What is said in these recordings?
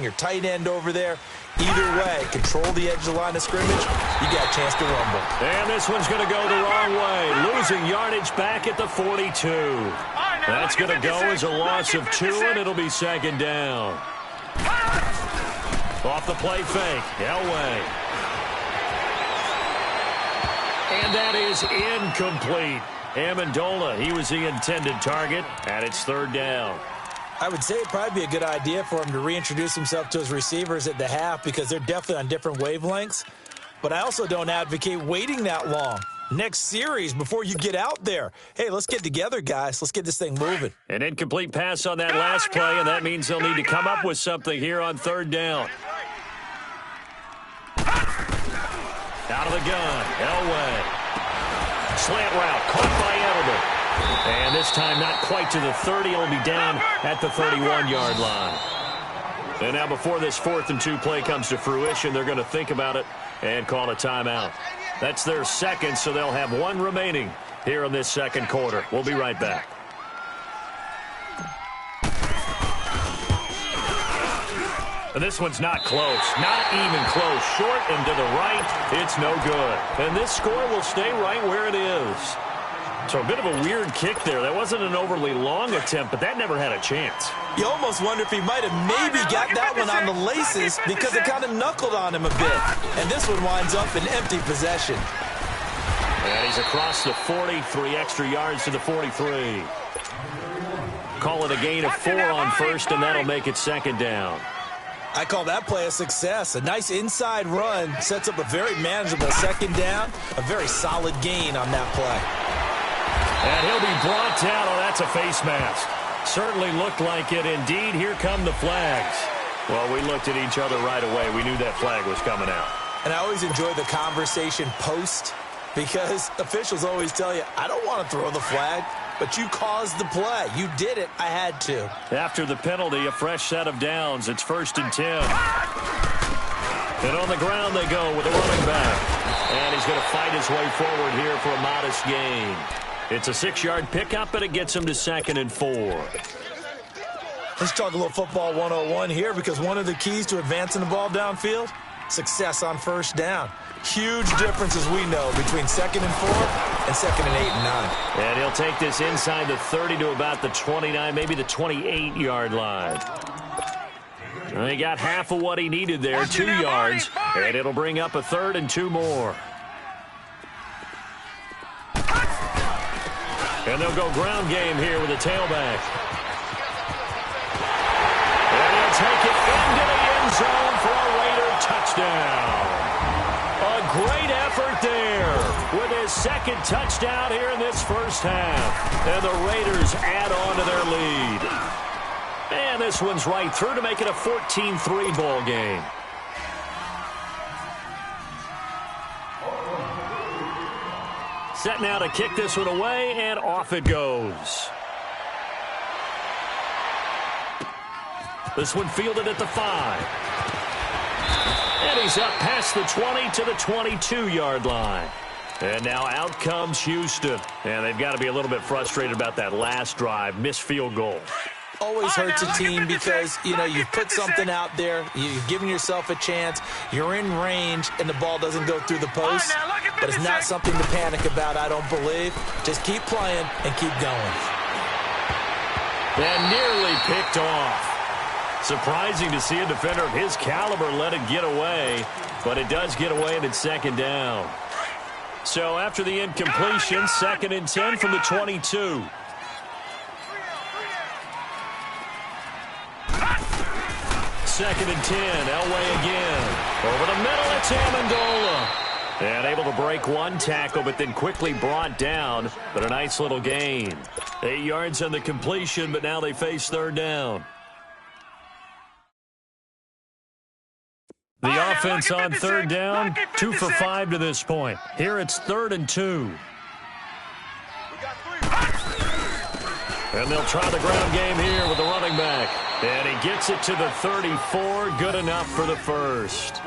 your tight end over there. Either way, control the edge of the line of scrimmage. You got a chance to rumble. And this one's going to go the wrong way. Losing yardage back at the 42. That's going to go as a loss of 2, and it'll be second down. Off the play fake. Elway. And that is incomplete. Amendola, he was the intended target, and it's third down. I would say it'd probably be a good idea for him to reintroduce himself to his receivers at the half because they're definitely on different wavelengths. But I also don't advocate waiting that long. Next series before you get out there. Hey, let's get together, guys. Let's get this thing moving. An incomplete pass on that last play, and that means they'll need to come up with something here on third down. Out of the gun, Elway. Slant route, caught by Edelman. And this time not quite to the 30. It'll be down at the 31-yard line. And now before this 4th and 2 play comes to fruition, they're going to think about it and call a timeout. That's their second, so they'll have 1 remaining here in this second quarter. We'll be right back. And this one's not close. Not even close. Short and to the right. It's no good. And this score will stay right where it is. So a bit of a weird kick there. That wasn't an overly long attempt, but that never had a chance. You almost wonder if he might have maybe got that one on the laces because it kind of knuckled on him a bit. And this one winds up in empty possession. And he's across the 40, 3 extra yards to the 43. Call it a gain of 4 on first, and that'll make it second down. I call that play a success. A nice inside run sets up a very manageable second down. A very solid gain on that play. And he'll be brought down. Oh, that's a face mask. Certainly looked like it. Indeed, here come the flags. Well, we looked at each other right away. We knew that flag was coming out. And I always enjoy the conversation post because officials always tell you, I don't want to throw the flag, but you caused the play. You did it. I had to. After the penalty, a fresh set of downs. It's 1st and 10. And on the ground they go with a running back. And he's going to fight his way forward here for a modest gain. It's a 6-yard pickup, and it gets him to 2nd and 4. Let's talk a little football 101 here because one of the keys to advancing the ball downfield, success on first down. Huge difference, as we know, between 2nd and 4 and 2nd and 8 and 9. And he'll take this inside the 30 to about the 29, maybe the 28-yard line. And he got half of what he needed there, 2 yards, and it'll bring up a 3rd and 2 more. And they'll go ground game here with a tailback. And he'll take it into the end zone for a Raider touchdown. A great effort there with his 2nd touchdown here in this first half. And the Raiders add on to their lead. And this one's right through to make it a 14-3 ball game. Set now to kick this one away, and off it goes. This one fielded at the 5. And he's up past the 20 to the 22-yard line. And now out comes Houston. And they've got to be a little bit frustrated about that last drive, missed field goal. Always hurts a team because, you know, you've put something out there, you've given yourself a chance, you're in range, and the ball doesn't go through the post. But it's not something to panic about, I don't believe. Just keep playing and keep going. And nearly picked off. Surprising to see a defender of his caliber let it get away, but it does get away and it's 2nd down. So after the incompletion, 2nd and 10 from the 22. Second and 10, Elway again. Over the middle, it's Amendola. And able to break one tackle, but then quickly brought down. But a nice little gain. 8 yards on the completion, but now they face 3rd down. The offense on 3rd down, 2 for 5 to this point. Here it's 3rd and 2. And they'll try the ground game here with the running back. And he gets it to the 34. Good enough for the first.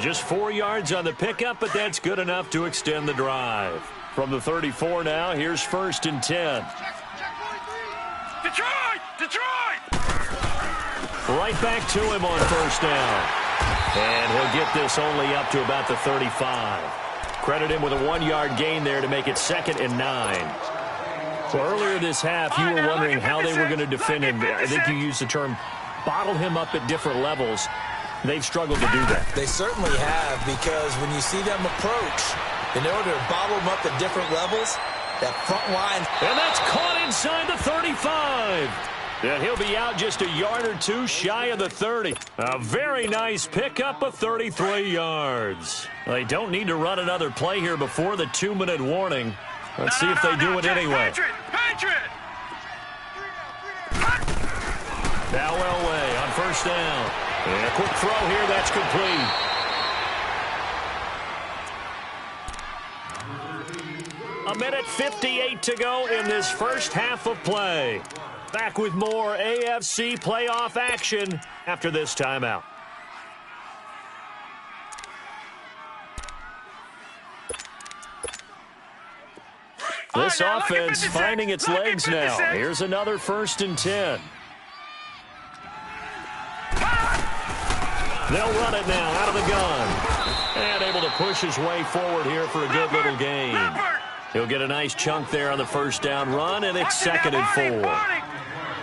Just 4 yards on the pickup, but that's good enough to extend the drive. From the 34 now, here's 1st and 10. Detroit! Detroit! Right back to him on first down. And he'll get this only up to about the 35. Credit him with a 1-yard gain there to make it 2nd and 9. So earlier this half, you were wondering how they were going to defend him. I think you used the term bottle him up at different levels. They've struggled to do that. They certainly have, because when you see them approach, in order to bottle them up at different levels, that front line. And that's caught inside the 35. And he'll be out just a yard or two shy of the 30. A very nice pickup of 33 yards. They don't need to run another play here before the 2-minute warning. Let's see if they do it anyway. Patriot! Now Elway on first down. And a quick throw here, that's complete. A minute 58 to go in this first half of play. Back with more AFC playoff action after this timeout. This offense finding its legs now. Here's another 1st and 10. They'll run it now out of the gun. And able to push his way forward here for a good little gain. He'll get a nice chunk there on the first down run, and it's 2nd and 4.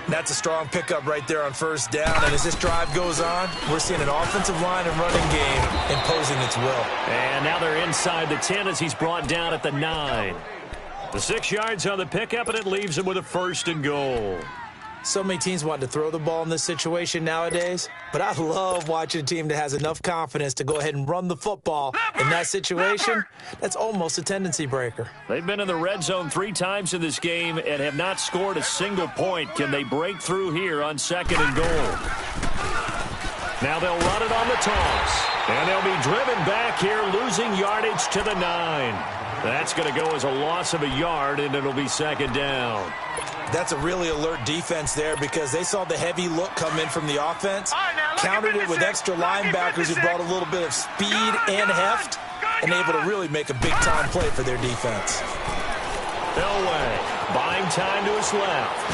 That's a strong pickup right there on first down. And as this drive goes on, we're seeing an offensive line and running game imposing its will. And now they're inside the 10 as he's brought down at the 9. The 6 yards on the pickup, and it leaves him with a 1st and goal. So many teams want to throw the ball in this situation nowadays, but I love watching a team that has enough confidence to go ahead and run the football. In that situation, that's almost a tendency breaker. They've been in the red zone 3 times in this game and have not scored a single point. Can they break through here on 2nd and goal? Now they'll run it on the toss, and they'll be driven back here, losing yardage to the 9. That's going to go as a loss of a yard, and it'll be 2nd down. That's a really alert defense there, because they saw the heavy look come in from the offense, countered it with extra linebackers who brought a little bit of speed and heft, and able to really make a big-time play for their defense. Elway buying time to his left.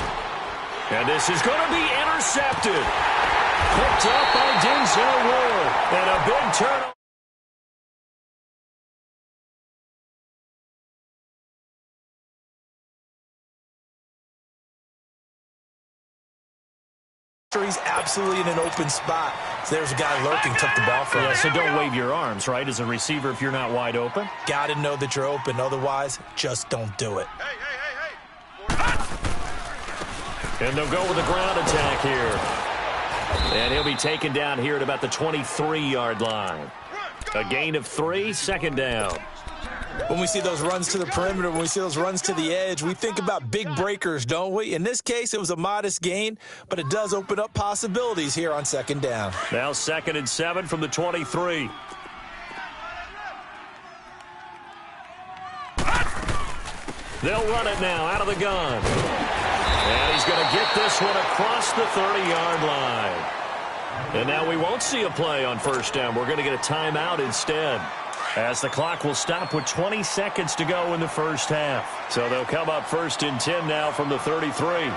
And this is going to be intercepted. Picked up by Denzel Ward. And a big turnover. He's absolutely in an open spot. So there's a guy lurking, took the ball from him. Yeah, so don't wave your arms, right, as a receiver if you're not wide open. Got to know that you're open. Otherwise, just don't do it. And they'll go with a ground attack here. And he'll be taken down here at about the 23-yard line. A gain of 3, 2nd down. When we see those runs to the perimeter, when we see those runs to the edge, we think about big breakers, don't we? In this case, it was a modest gain, but it does open up possibilities here on 2nd down. Now 2nd and 7 from the 23. They'll run it now out of the gun. And he's going to get this one across the 30-yard line. And now we won't see a play on first down. We're going to get a timeout instead, as the clock will stop with 20 seconds to go in the first half. So they'll come up 1st and 10 now from the 33.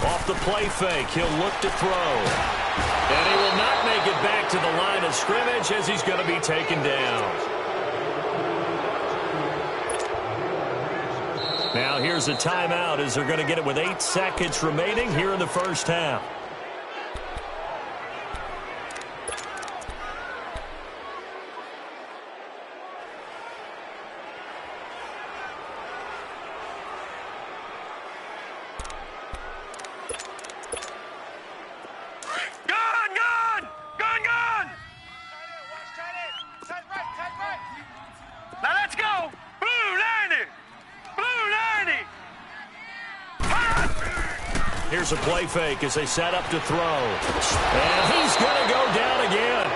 Off the play fake, he'll look to throw. And he will not make it back to the line of scrimmage as he's going to be taken down. Now here's a timeout as they're going to get it with 8 seconds remaining here in the first half. Here's a play fake as they set up to throw. And he's going to go down again.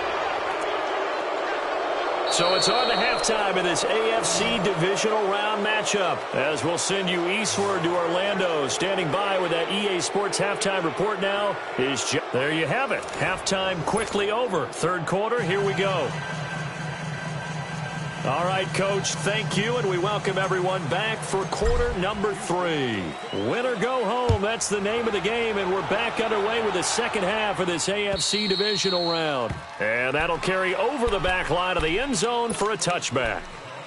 So it's on to halftime in this AFC divisional round matchup, as we'll send you eastward to Orlando. Standing by with that EA Sports halftime report now is there you have it. Halftime quickly over. 3rd quarter, here we go. All right, Coach, thank you, and we welcome everyone back for quarter number 3. Win or go home, that's the name of the game, and we're back underway with the second half of this AFC divisional round. And that'll carry over the back line of the end zone for a touchback.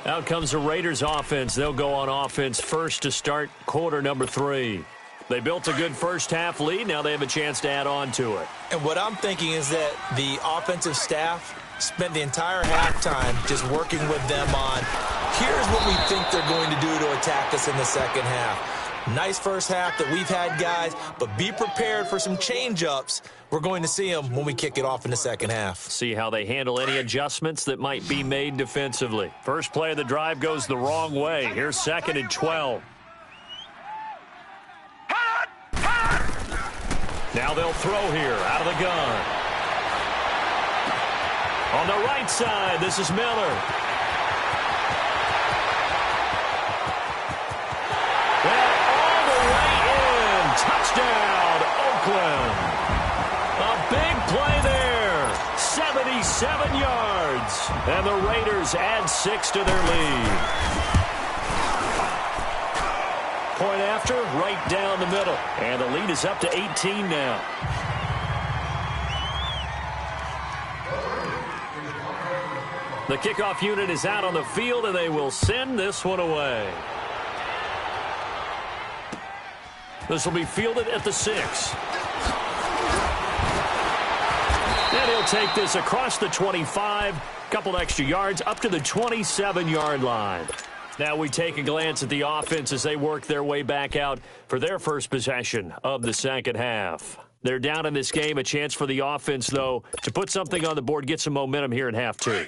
Out comes the Raiders offense. They'll go on offense first to start quarter number 3. They built a good first half lead. Now they have a chance to add on to it. And what I'm thinking is that the offensive staff spent the entire halftime just working with them on, here's what we think they're going to do to attack us in the second half. Nice first half that we've had, guys, but be prepared for some change-ups. We're going to see them when we kick it off in the second half. See how they handle any adjustments that might be made defensively. First play of the drive goes the wrong way. Here's 2nd and 12. Now they'll throw here out of the gun. On the right side, this is Miller. And all the way in. Touchdown, Oakland. A big play there. 77 yards. And the Raiders add 6 to their lead. Point after, right down the middle. And the lead is up to 18 now. The kickoff unit is out on the field, and they will send this one away. This will be fielded at the 6. And he'll take this across the 25, couple extra yards, up to the 27-yard line. Now we take a glance at the offense as they work their way back out for their first possession of the second half. They're down in this game. A chance for the offense, though, to put something on the board, get some momentum here in half 2.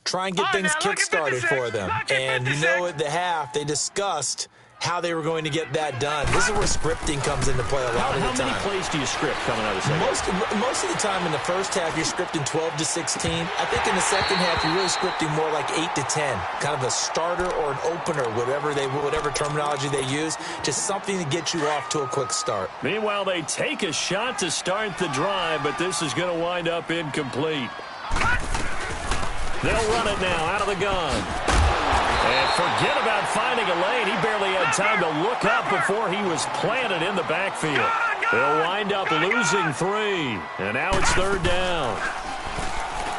Try and get things kick-started for them. And you know at the half, they discussed how they were going to get that done. This is where scripting comes into play a lot of the time. How many plays do you script coming out of the second half? Most of the time in the first half, you're scripting 12 to 16. I think in the second half, you're really scripting more like 8 to 10. Kind of a starter or an opener, whatever terminology they use. Just something to get you off to a quick start. Meanwhile, they take a shot to start the drive, but this is going to wind up incomplete. They'll run it now out of the gun. And forget about finding a lane. He barely had time to look up before he was planted in the backfield. They'll wind up losing 3. And now it's 3rd down.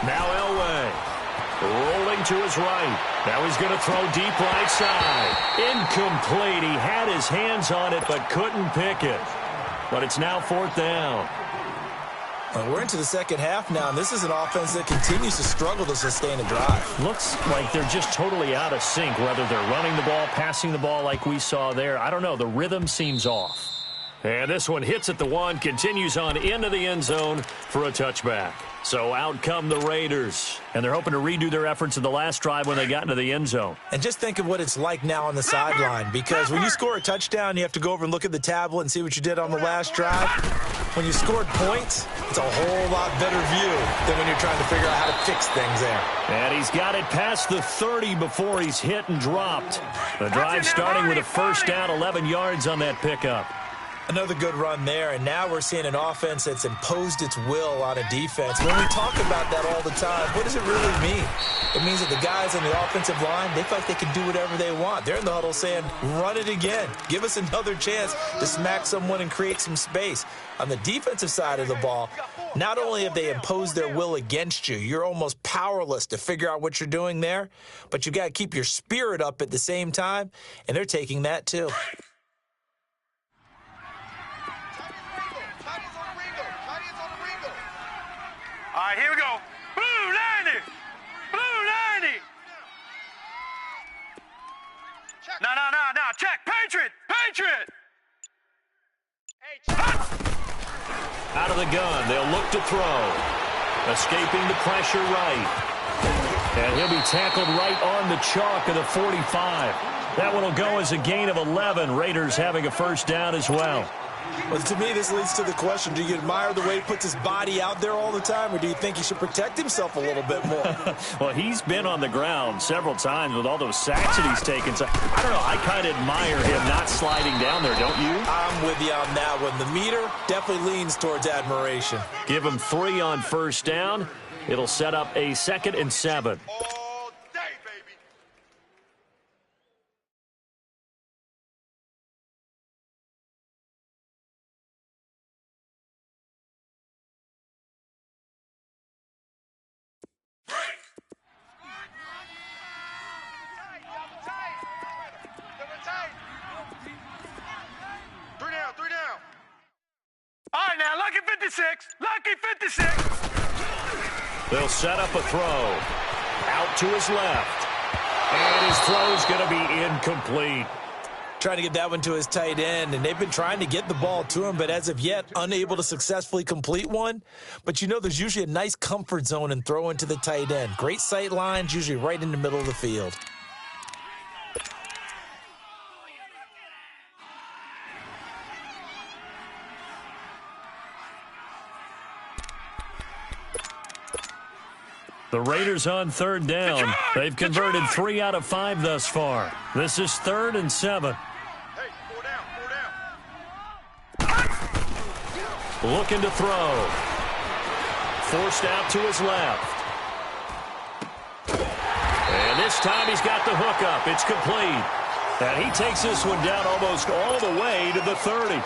Now Elway rolling to his right. Now he's going to throw deep right side. Incomplete. He had his hands on it but couldn't pick it. But it's now 4th down. We're into the second half now, and this is an offense that continues to struggle to sustain a drive. Looks like they're just totally out of sync, whether they're running the ball, passing the ball like we saw there. I don't know. The rhythm seems off. And this one hits at the 1, continues on into the end zone for a touchback. So out come the Raiders, and they're hoping to redo their efforts in the last drive when they got into the end zone. And just think of what it's like now on the sideline, because when you score a touchdown, you have to go over and look at the tablet and see what you did on the last drive. When you scored points, it's a whole lot better view than when you're trying to figure out how to fix things there. And he's got it past the 30 before he's hit and dropped. The drive starting with a first down, 11 yards on that pickup. Another good run there, and now we're seeing an offense that's imposed its will on a defense. When we talk about that all the time, what does it really mean? It means that the guys on the offensive line, they feel like they can do whatever they want. They're in the huddle saying, run it again. Give us another chance to smack someone and create some space. On the defensive side of the ball, not only have they imposed their will against you, you're almost powerless to figure out what you're doing there, but you got to keep your spirit up at the same time, and they're taking that too. All right, here we go. Blue 90. Blue 90. No. Check. Patriot. Out of the gun. They'll look to throw. Escaping the pressure right. And he'll be tackled right on the chalk of the 45. That one will go as a gain of 11. Raiders having a first down as well. Well, to me, this leads to the question, do you admire the way he puts his body out there all the time, or do you think he should protect himself a little bit more? Well, he's been on the ground several times with all those sacks that he's taken. So, I don't know. I kind of admire him not sliding down there, don't you? I'm with you on that one. The meter definitely leans towards admiration. Give him 3 on first down. It'll set up a 2nd and 7. All day, baby. 56. Lucky 56. They'll set up a throw. Out to his left. And his throw's going to be incomplete. Trying to get that one to his tight end, and they've been trying to get the ball to him, but as of yet, unable to successfully complete one. But you know there's usually a nice comfort zone in throwing to the tight end. Great sight lines, usually right in the middle of the field. The Raiders on third down. They've converted 3 out of 5 thus far. This is 3rd and 7. Hey, 4 down. Looking to throw. Forced out to his left. And this time he's got the hook up. It's complete. And he takes this one down almost all the way to the 30.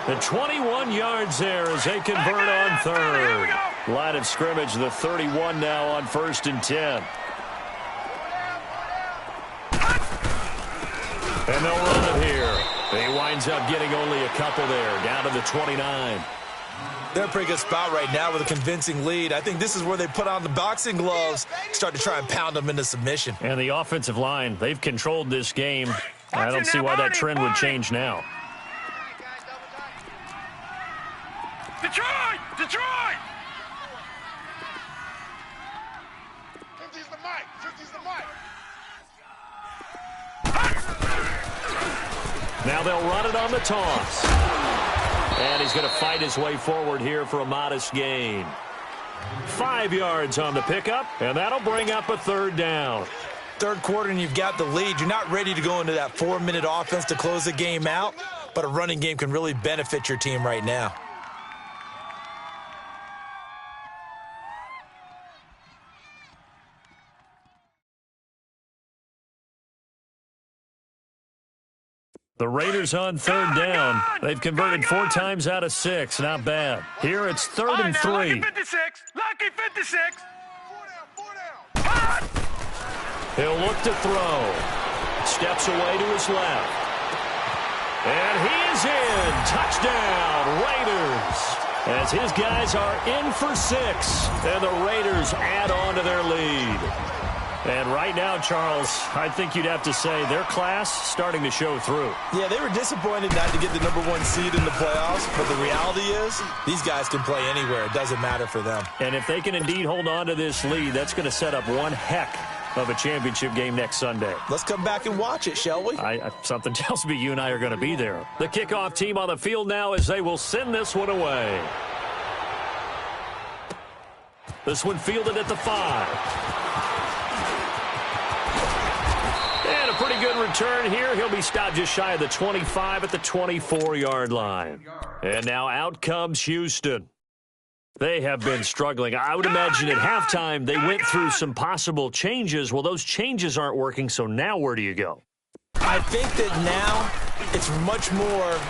The 21 yards there as they convert on third. Line of scrimmage, the 31 now on 1st and 10. And they'll run it here. He winds up getting only a couple there, down to the 29. They're in a pretty good spot right now with a convincing lead. I think this is where they put on the boxing gloves, start to try and pound them into submission. And the offensive line, they've controlled this game. I don't see why that trend would change now. Detroit! Detroit! Now they'll run it on the toss. And he's going to fight his way forward here for a modest gain. 5 yards on the pickup, and that'll bring up a 3rd down. Third quarter and you've got the lead. You're not ready to go into that 4-minute offense to close the game out, but a running game can really benefit your team right now. The Raiders on 3rd down. They've converted 4 times out of 6. Not bad. Here it's 3rd and 3. Lucky 56. Lucky 56. 4 down. He'll look to throw. Steps away to his left. And he is in. Touchdown, Raiders. As his guys are in for 6. And the Raiders add on to their lead. And right now, Charles, I think you'd have to say their class starting to show through. Yeah, they were disappointed not to get the #1 seed in the playoffs, but the reality is these guys can play anywhere. It doesn't matter for them. And if they can indeed hold on to this lead, that's going to set up one heck of a championship game next Sunday. Let's come back and watch it, shall we? Something tells me you and I are going to be there. The kickoff team on the field now as they will send this one away. This one fielded at the 5. And a pretty good return here. He'll be stopped just shy of the 25 at the 24-yard line. And now out comes Houston. They have been struggling. I would imagine at halftime they went through some possible changes. Well, those changes aren't working, so now where do you go? I think that now it's much more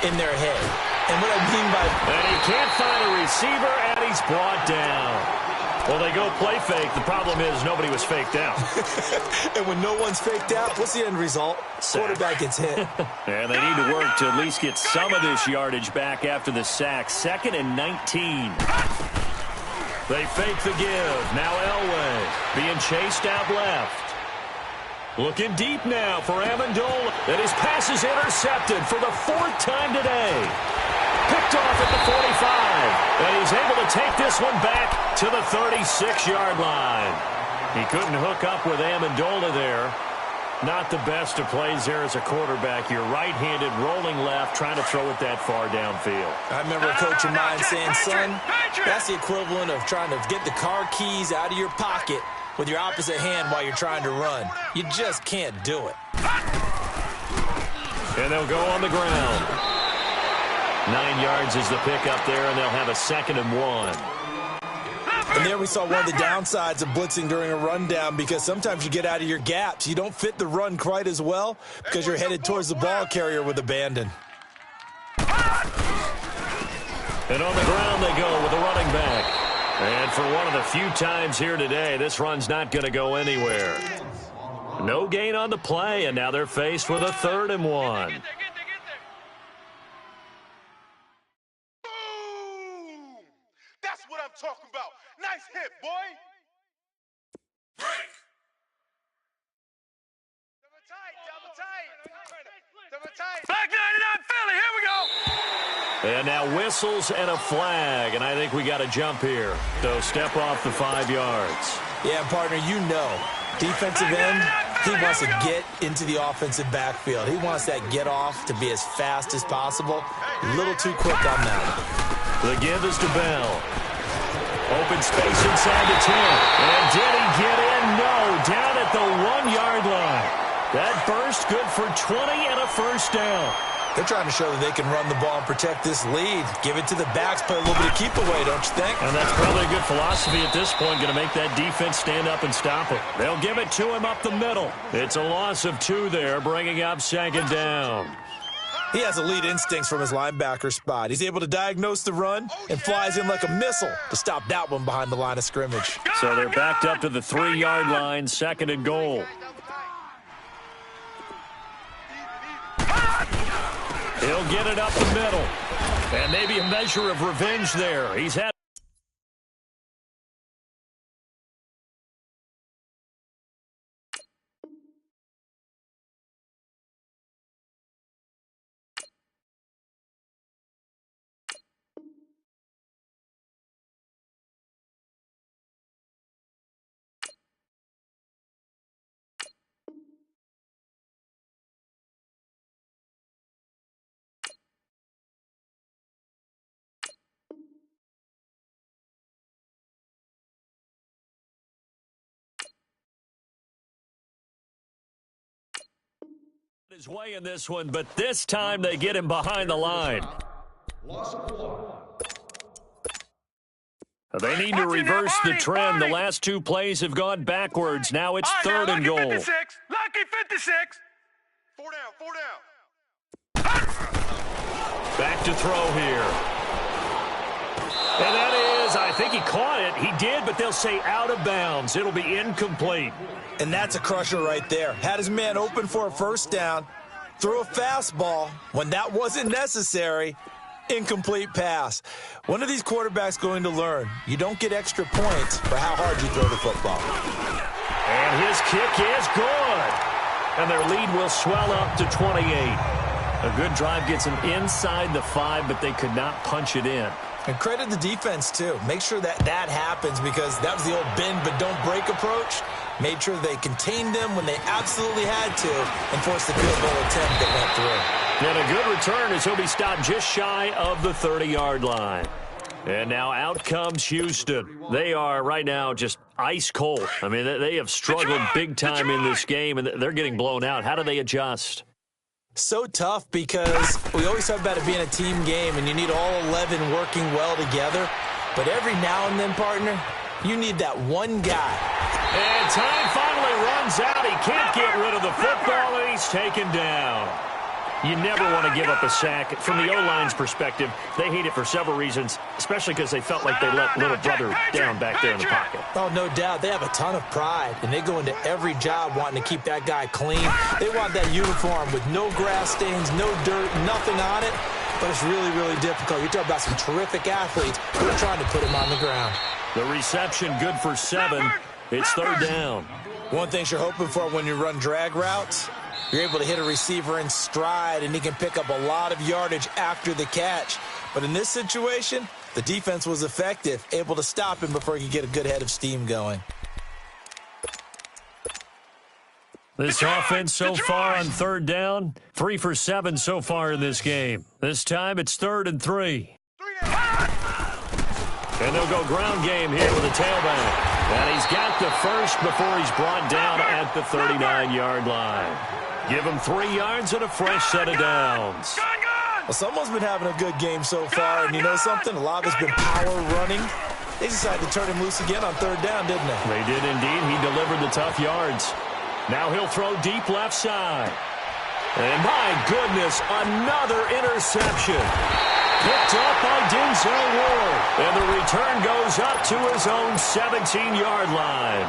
in their head. And what I mean by... And he can't find a receiver, and he's brought down. Well, they go play fake. The problem is nobody was faked out. And when no one's faked out, what's the end result? Quarterback gets hit. And they need to work to at least get some of this yardage back after the sack. 2nd and 19. They fake the give. Now Elway being chased out left. Looking deep now for Amendola. And his pass is intercepted for the 4th time today. Picked off at the 45. And he's able to take this one back to the 36-yard line. He couldn't hook up with Amendola there. Not the best of plays there as a quarterback. You're right-handed, rolling left, trying to throw it that far downfield. I remember a coach of mine saying, son, that's the equivalent of trying to get the car keys out of your pocket with your opposite hand while you're trying to run. You just can't do it. And they'll go on the ground. 9 yards is the pickup there, and they'll have a 2nd and 1. And there we saw one of the downsides of blitzing during a rundown, because sometimes you get out of your gaps. You don't fit the run quite as well because you're headed towards the ball carrier with abandon. And on the ground they go with a running back. And for one of the few times here today, this run's not going to go anywhere. No gain on the play, and now they're faced with a 3rd and 1. I'm talking about. Nice hit, boy. Break. Double tight. Back 99 Philly, here we go. And now whistles and a flag, and I think we got a jump here. So step off the 5 yards. Yeah, partner, you know, defensive end, he wants to get into the offensive backfield. He wants that get off to be as fast as possible. A little too quick on that. The give is to Bell. Open space inside the 10. And did he get in? No, down at the 1 yard line. That burst good for 20 and a first down. They're trying to show that they can run the ball and protect this lead. Give it to the backs, play a little bit of keep away, don't you think? And that's probably a good philosophy at this point, going to make that defense stand up and stop him. They'll give it to him up the middle. It's a loss of 2 there, bringing up 2nd down. He has elite instincts from his linebacker spot. He's able to diagnose the run and flies in like a missile to stop that one behind the line of scrimmage. So they're backed up to the 3 yard line, 2nd and goal. He'll get it up the middle. And maybe a measure of revenge there. He's had his way in this one, but this time they get him behind the line. They need to reverse the trend. The last 2 plays have gone backwards. Now it's 3rd and goal. Lucky 56. 4 down. Back to throw here. And that is, I think he caught it. He did, but they'll say out of bounds. It'll be incomplete. And that's a crusher right there. Had his man open for a first down, threw a fastball when that wasn't necessary, incomplete pass. One of these quarterbacks going to learn, you don't get extra points for how hard you throw the football. And his kick is good. And their lead will swell up to 28. A good drive gets them inside the 5, but they could not punch it in. And credit the defense, too. Make sure that happens because that was the old bend but don't break approach. Made sure they contained them when they absolutely had to and forced the field goal attempt that went through. And a good return as he'll be stopped just shy of the 30-yard line. And now out comes Houston. They are right now just ice cold. I mean, they have struggled big time in this game, and they're getting blown out. How do they adjust? So tough because we always talk about it being a team game, and you need all 11 working well together. But every now and then, partner, you need that one guy. And time finally runs out. He can't get rid of the football, and he's taken down. You never want to give up a sack. From the O-line's perspective, they hate it for several reasons, especially because they felt like they let little brother down back there in the pocket. Oh, no doubt. They have a ton of pride, and they go into every job wanting to keep that guy clean. They want that uniform with no grass stains, no dirt, nothing on it. But it's really, really difficult. You're talking about some terrific athletes who are trying to put him on the ground. The reception good for 7. It's 3rd down. One thing you're hoping for when you run drag routes, you're able to hit a receiver in stride, and he can pick up a lot of yardage after the catch. But in this situation, the defense was effective, able to stop him before he could get a good head of steam going. This offense so far on 3rd down, 3 for 7 so far in this game. This time it's 3rd and 3. And they'll go ground game here with a tailback. And he's got the first before he's brought down at the 39-yard line. Give him 3 yards and a fresh set of downs. Well, someone's been having a good game so far, and you know something? A lot of it's been power running. They decided to turn him loose again on 3rd down, didn't they? They did indeed. He delivered the tough yards. Now he'll throw deep left side. And my goodness, another interception. Picked up by Denzel Ward. And the return goes up to his own 17-yard line.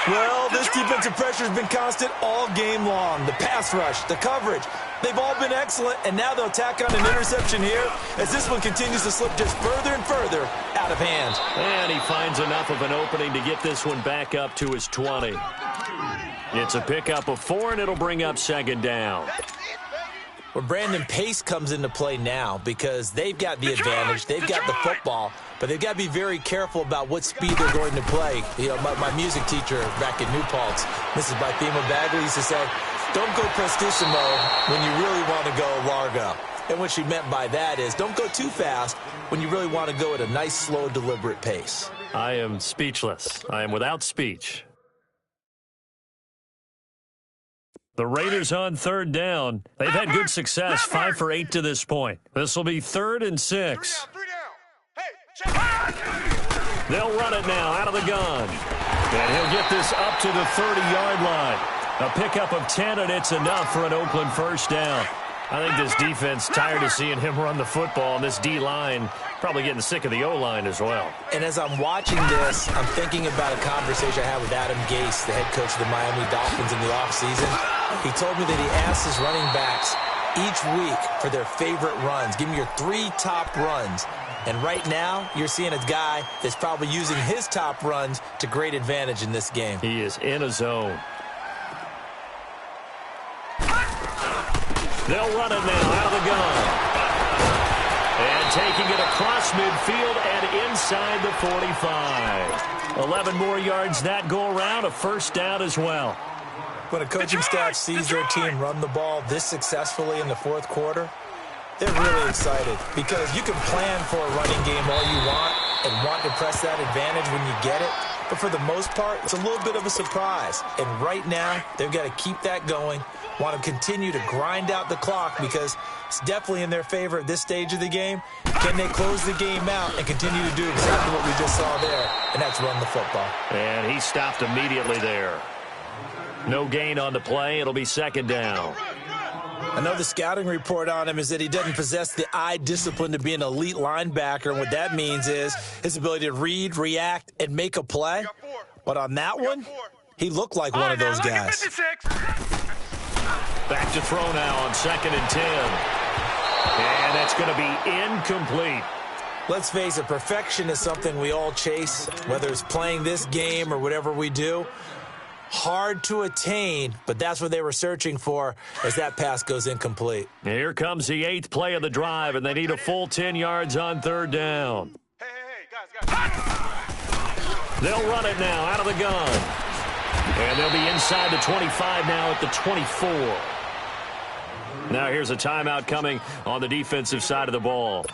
Well, this defensive pressure has been constant all game long. The pass rush, the coverage, they've all been excellent, and now they'll tack on an interception here as this one continues to slip just further and further out of hand. And he finds enough of an opening to get this one back up to his 20. It's a pickup of 4, and it'll bring up second down. Well, Brandon, pace comes into play now because they've got the advantage. They've got the football, but they've got to be very careful about what speed they're going to play. You know, my music teacher back in New Paltz, Mrs. Bythema Bagley, used to say, don't go prestissimo when you really want to go largo. And what she meant by that is don't go too fast when you really want to go at a nice, slow, deliberate pace. I am speechless. I am without speech. The Raiders on third down. They've had good success, 5 for 8 to this point. This will be 3rd and 6. They'll run it now out of the gun. And he'll get this up to the 30-yard line. A pickup of 10, and it's enough for an Oakland first down. I think this defense tired of seeing him run the football, and this D-line probably getting sick of the O-line as well. And as I'm watching this, I'm thinking about a conversation I had with Adam Gase, the head coach of the Miami Dolphins in the offseason. He told me that he asked his running backs each week for their favorite runs. Give me your 3 top runs. And right now, you're seeing a guy that's probably using his top runs to great advantage in this game. He is in a zone. They'll run it now out of the gun. And taking it across midfield and inside the 45. 11 more yards that go around, a first down as well. When a coaching staff sees their team run the ball this successfully in the fourth quarter, they're really excited because you can plan for a running game all you want and want to press that advantage when you get it. But for the most part, it's a little bit of a surprise. And right now, they've got to keep that going, want to continue to grind out the clock because it's definitely in their favor at this stage of the game. Can they close the game out and continue to do exactly what we just saw there, and that's run the football. And he stopped immediately there. No gain on the play. It'll be second down. I know the scouting report on him is that he doesn't possess the eye discipline to be an elite linebacker. And what that means is his ability to read, react, and make a play. But on that one, he looked like one of those guys. Back to throw now on 2nd and 10. And that's going to be incomplete. Let's face it, perfection is something we all chase, whether it's playing this game or whatever we do. Hard to attain, but that's what they were searching for as that pass goes incomplete. Here comes the 8th play of the drive, and they need a full 10 yards on third down. Hey, guys. They'll run it now out of the gun. And they'll be inside the 25 now at the 24. Now here's a timeout coming on the defensive side of the ball.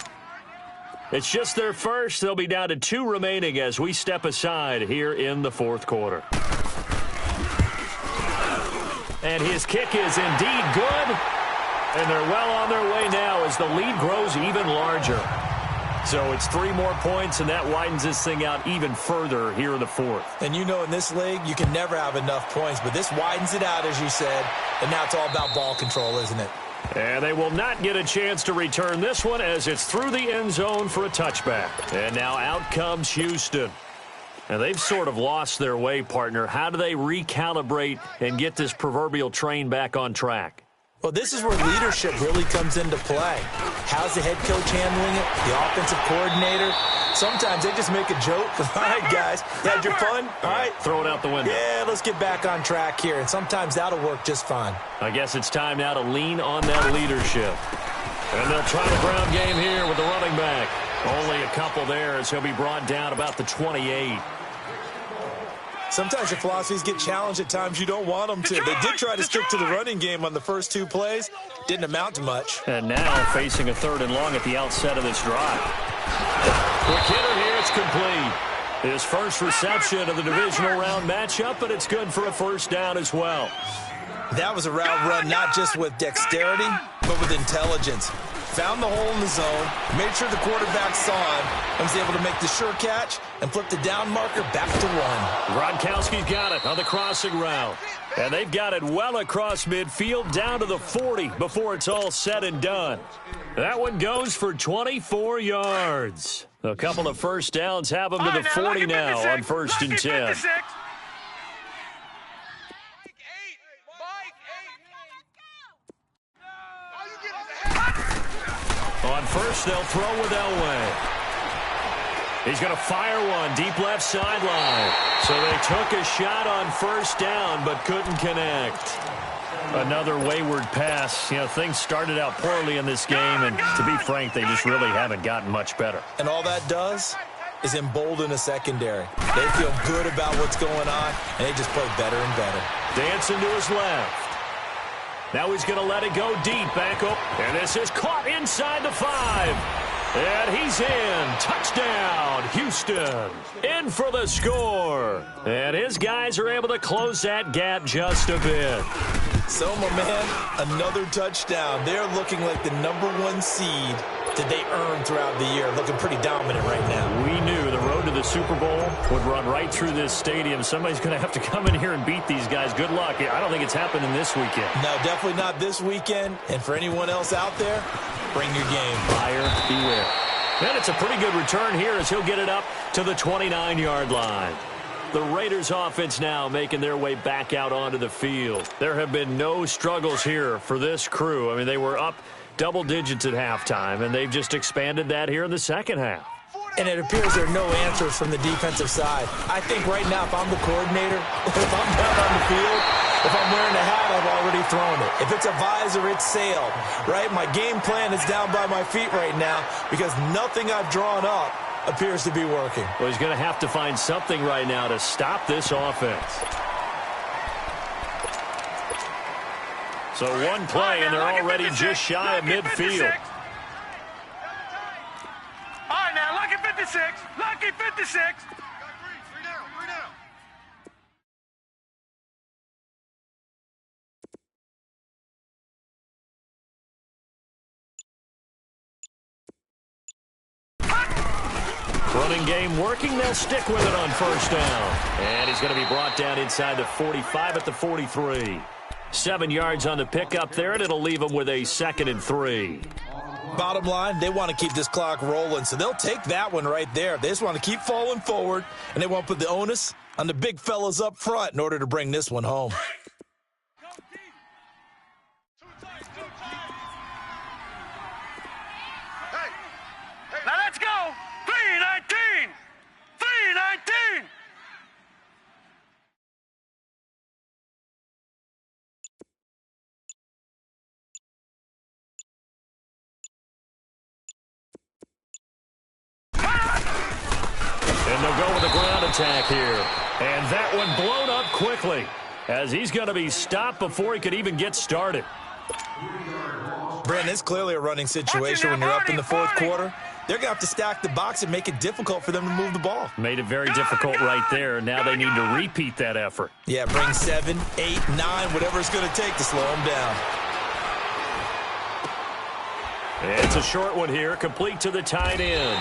It's just their first. They'll be down to 2 remaining as we step aside here in the fourth quarter. And his kick is indeed good. And they're well on their way now as the lead grows even larger. So it's 3 more points, and that widens this thing out even further here in the fourth. And you know in this league, you can never have enough points, but this widens it out, as you said, and now it's all about ball control, isn't it? And they will not get a chance to return this one as it's through the end zone for a touchback. And now out comes Houston. And they've sort of lost their way, partner. How do they recalibrate and get this proverbial train back on track? Well, this is where leadership really comes into play. How's the head coach handling it? The offensive coordinator? Sometimes they just make a joke. All right, guys, you had your fun? All right. Throw it out the window. Yeah, let's get back on track here. And sometimes that'll work just fine. I guess it's time now to lean on that leadership. And they'll try the ground game here with the running back. Only a couple there as he'll be brought down about the 28. Sometimes your philosophies get challenged at times you don't want them to. They did try to stick to the running game on the first 2 plays. Didn't amount to much. And now facing a 3rd and long at the outset of this drive. Quick hitter here, it's complete. His first reception of the divisional round matchup, but it's good for a first down as well. That was a route run not just with dexterity, but with intelligence. Found the hole in the zone, made sure the quarterback saw him, and was able to make the sure catch and flip the down marker back to 1. Gronkowski's got it on the crossing route. And they've got it well across midfield down to the 40 before it's all said and done. That one goes for 24 yards. A couple of first downs have them to the 40 now on 1st and 10. On first, they'll throw with Elway. He's going to fire one deep left sideline. So they took a shot on first down but couldn't connect. Another wayward pass. You know, things started out poorly in this game, and to be frank, they just really haven't gotten much better. And all that does is embolden a secondary. They feel good about what's going on, and they just play better and better. Dancing to his left. Now he's going to let it go deep, back up. And this is caught inside the 5. And he's in. Touchdown, Houston. In for the score. And his guys are able to close that gap just a bit. So, my man, another touchdown. They're looking like the #1 seed that they earned throughout the year. Looking pretty dominant right now. We knew the road to the Super Bowl would run right through this stadium. Somebody's going to have to come in here and beat these guys. Good luck. I don't think it's happening this weekend. No, definitely not this weekend. And for anyone else out there, bring your game. Buyer beware. And it's a pretty good return here as he'll get it up to the 29-yard line. The Raiders offense now making their way back out onto the field. There have been no struggles here for this crew. I mean, they were up double digits at halftime, and they've just expanded that here in the second half. And it appears there are no answers from the defensive side. I think right now, if I'm the coordinator, if I'm down on the field, if I'm wearing a hat, I've already thrown it. If it's a visor, it's sailed, right? My game plan is down by my feet right now because nothing I've drawn up appears to be working. Well, he's going to have to find something right now to stop this offense. So one play, and they're already just shy of midfield. All right, now, lucky 56. Lucky 56. Running game working. They'll stick with it on first down. And he's going to be brought down inside the 45 at the 43. 7 yards on the pickup there, and it'll leave him with a 2nd and 3. Bottom line, they want to keep this clock rolling, so they'll take that one right there. They just want to keep falling forward, and they want to put the onus on the big fellas up front in order to bring this one home. Now let's go. 319. 319. And they'll go with a ground attack here. And that one blown up quickly as he's going to be stopped before he could even get started. Brandon, it's clearly a running situation when you're up in the fourth quarter. They're going to have to stack the box and make it difficult for them to move the ball. Made it very difficult right there. Now they need to repeat that effort. Yeah, bring 7, 8, 9, whatever it's going to take to slow them down. It's a short one here, complete to the tight end.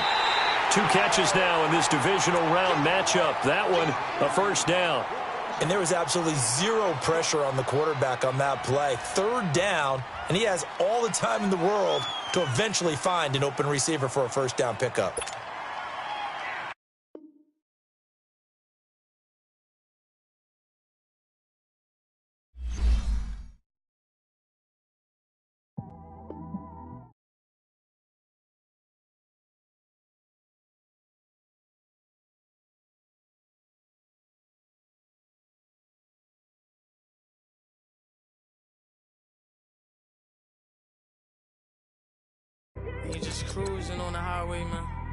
2 catches now in this divisional round matchup. That one, a first down. And there was absolutely zero pressure on the quarterback on that play. 3rd down, and he has all the time in the world to eventually find an open receiver for a first down pickup. You just cruising on the highway, man.